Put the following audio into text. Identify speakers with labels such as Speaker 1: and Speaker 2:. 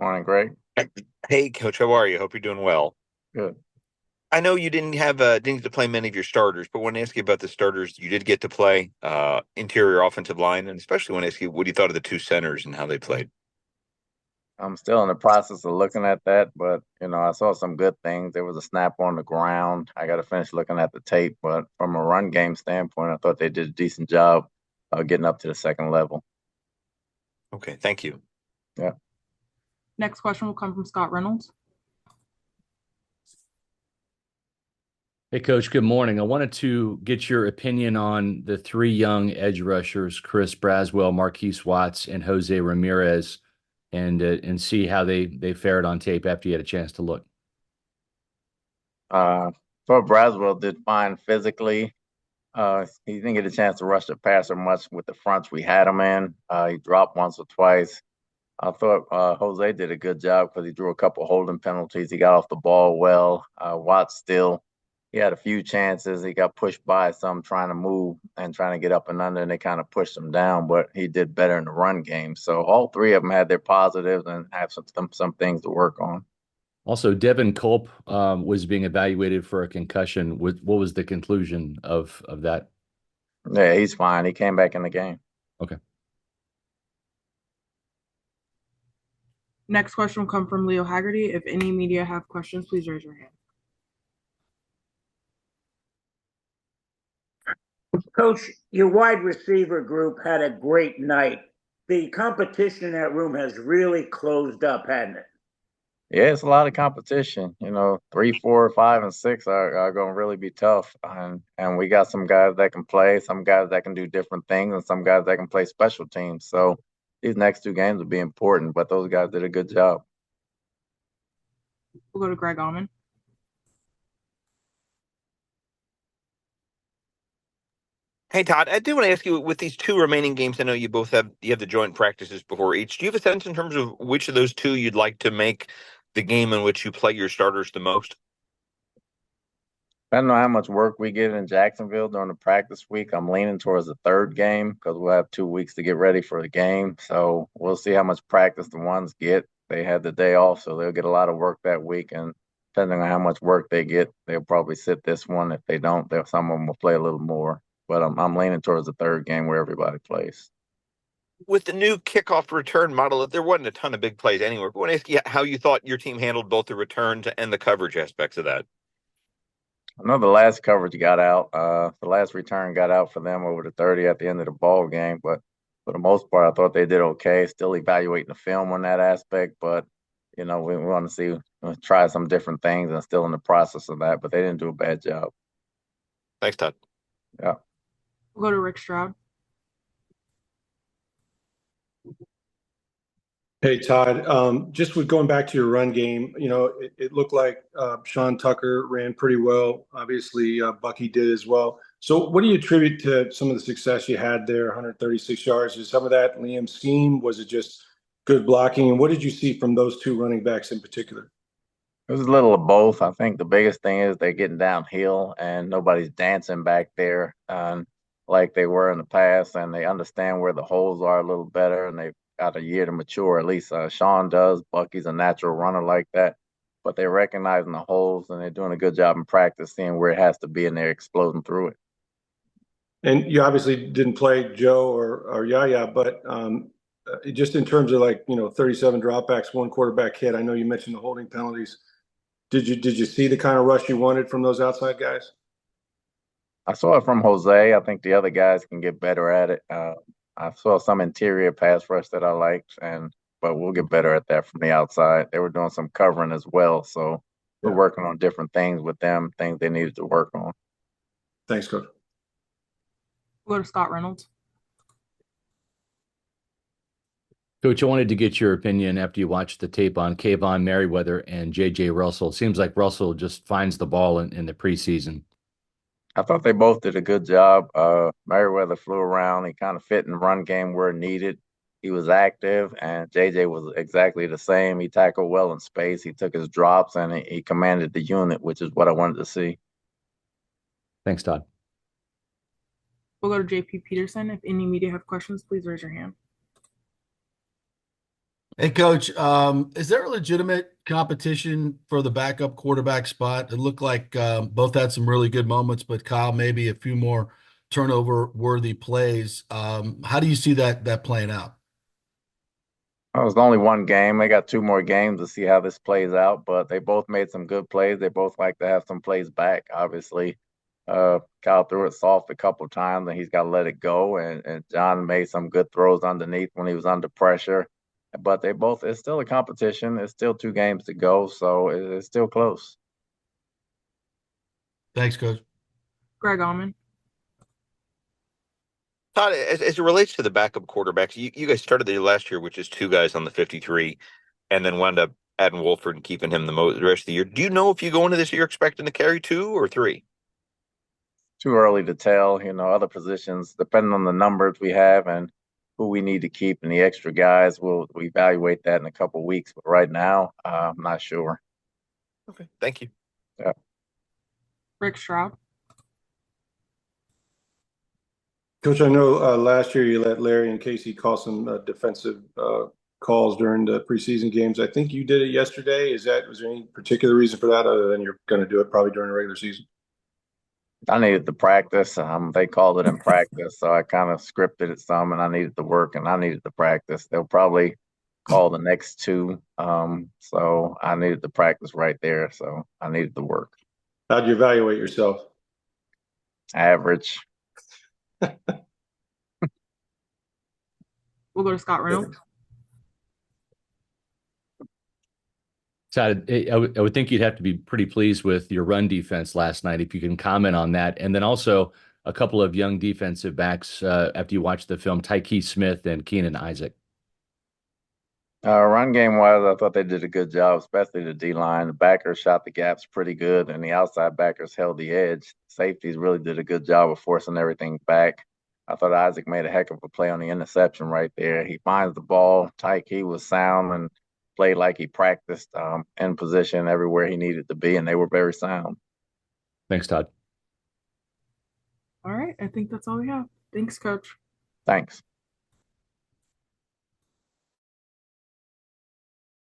Speaker 1: Morning, Greg.
Speaker 2: Hey, Coach, how are you? Hope you're doing well.
Speaker 1: Good.
Speaker 2: I know you didn't get to play many of your starters, but want to ask you about the starters you did get to play, interior offensive line, and especially want to ask you what you thought of the two centers and how they played.
Speaker 1: I'm still in the process of looking at that, but I saw some good things. There was a snap on the ground. I got to finish looking at the tape, but from a run game standpoint, I thought they did a decent job getting up to the second level.
Speaker 2: Okay, thank you.
Speaker 1: Yeah.
Speaker 3: Next question will come from Scott Reynolds.
Speaker 4: Hey, Coach, good morning. I wanted to get your opinion on the three young edge rushers, Chris Braswell, Marquise Watts, and Jose Ramirez, and see how they fared on tape after you had a chance to look.
Speaker 1: Thought Braswell did fine physically. He didn't get a chance to rush the passer much with the fronts we had him in. He dropped once or twice. I thought Jose did a good job because he drew a couple holding penalties. He got off the ball well. Watts still, he had a few chances. He got pushed by some trying to move and trying to get up and under, and they kind of pushed him down, but he did better in the run game. So all three of them had their positives and have some things to work on.
Speaker 4: Also, Devin Culp was being evaluated for a concussion. What was the conclusion of that?
Speaker 1: Yeah, he's fine. He came back in the game.
Speaker 4: Okay.
Speaker 3: Next question will come from Leo Haggerty. If any media have questions, please raise your hand.
Speaker 5: Coach, your wide receiver group had a great night. The competition in that room has really closed up, hasn't it?
Speaker 1: Yeah, it's a lot of competition. 3, 4, 5, and 6 are going to really be tough, and we got some guys that can play, some guys that can do different things, and some guys that can play special teams. So these next two games will be important, but those guys did a good job.
Speaker 3: We'll go to Greg Auman.
Speaker 2: Hey, Todd, I do want to ask you with these two remaining games. I know you have the joint practices before each. Do you have a sense in terms of which of those two you'd like to make the game in which you play your starters the most?
Speaker 1: Depending on how much work we get in Jacksonville during the practice week, I'm leaning towards the third game because we'll have 2 weeks to get ready for the game. So we'll see how much practice the ones get. They had the day off, so they'll get a lot of work that week. And depending on how much work they get, they'll probably sit this one. If they don't, some of them will play a little more. But I'm leaning towards the third game where everybody plays.
Speaker 2: With the new kickoff return model, there wasn't a ton of big plays anywhere. But I want to ask you how you thought your team handled both the returns and the coverage aspects of that.
Speaker 1: I know the last coverage got out. The last return got out for them over the 30 at the end of the ball game. But for the most part, I thought they did okay. Still evaluating the film on that aspect. But, we want to see, try some different things and still in the process of that. But they didn't do a bad job.
Speaker 2: Thanks, Todd.
Speaker 1: Yeah.
Speaker 3: We'll go to Rick Stroud.
Speaker 6: Hey, Todd, just with going back to your run game, it looked like Sean Tucker ran pretty well. Obviously, Bucky did as well. So what do you attribute to some of the success you had there, 136 yards? Is some of that Liam's scheme? Was it just good blocking? And what did you see from those two running backs in particular?
Speaker 1: It was a little of both. I think the biggest thing is they're getting downhill and nobody's dancing back there like they were in the past, and they understand where the holes are a little better, and they've got a year to mature. At least Sean does. Bucky's a natural runner like that, but they're recognizing the holes and they're doing a good job in practice, seeing where it has to be, and they're exploding through it.
Speaker 6: And you obviously didn't play Joe or Yaya, but just in terms of 37 dropbacks, one quarterback hit. I know you mentioned the holding penalties. Did you see the kind of rush you wanted from those outside guys?
Speaker 1: I saw it from Jose. I think the other guys can get better at it. I saw some interior pass rush that I liked, but we'll get better at that from the outside. They were doing some covering as well, so we're working on different things with them, things they needed to work on.
Speaker 6: Thanks, Coach.
Speaker 3: We'll go to Scott Reynolds.
Speaker 4: Coach, I wanted to get your opinion after you watched the tape on Kayvon Merriweather and J.J. Russell. It seems like Russell just finds the ball in the preseason.
Speaker 1: I thought they both did a good job. Merriweather flew around. He kind of fit in the run game where needed. He was active, and JJ was exactly the same. He tackled well in space. He took his drops, and he commanded the unit, which is what I wanted to see.
Speaker 4: Thanks, Todd.
Speaker 3: We'll go to JP Peterson. If any media have questions, please raise your hand.
Speaker 7: Hey, Coach, is there a legitimate competition for the backup quarterback spot? It looked like both had some really good moments, but Kyle maybe a few more turnover-worthy plays. How do you see that playing out?
Speaker 1: It was only one game. They got two more games to see how this plays out, but they both made some good plays. They both like to have some plays back, obviously. Kyle threw it soft a couple times and he's got to let it go. And John made some good throws underneath when he was under pressure. But it's still a competition. It's still two games to go, so it's still close.
Speaker 7: Thanks, Coach.
Speaker 3: Greg Allman.
Speaker 2: Todd, as it relates to the backup quarterbacks, you guys started the last year, which is two guys on the 53, and then wound up adding Wolford and keeping him the rest of the year. Do you know if you go into this year expecting to carry two or three?
Speaker 1: Too early to tell. Other positions, depending on the numbers we have and who we need to keep and the extra guys, we'll evaluate that in a couple of weeks. But right now, I'm not sure.
Speaker 2: Okay, thank you.
Speaker 1: Yeah.
Speaker 3: Rick Stroud.
Speaker 6: Coach, I know last year you let Larry and Casey call some defensive calls during the preseason games. I think you did it yesterday. Was there any particular reason for that other than you're going to do it probably during the regular season?
Speaker 1: I needed to practice. They called it in practice, so I kind of scripted it some, and I needed to work, and I needed to practice. They'll probably call the next two, so I needed to practice right there. So I needed to work.
Speaker 6: How'd you evaluate yourself?
Speaker 1: Average.
Speaker 3: We'll go to Scott Reynolds.
Speaker 4: So I would think you'd have to be pretty pleased with your run defense last night if you can comment on that. And then also a couple of young defensive backs after you watch the film, Tyke Smith and Keenan Isaac.
Speaker 1: Run game wise, I thought they did a good job, especially the D line. The backers shot the gaps pretty good, and the outside backers held the edge. Safeties really did a good job of forcing everything back. I thought Isaac made a heck of a play on the interception right there. He finds the ball. Tyke was sound and played like he practiced in position everywhere he needed to be, and they were very sound.
Speaker 4: Thanks, Todd.
Speaker 3: All right. I think that's all we have. Thanks, Coach.
Speaker 1: Thanks.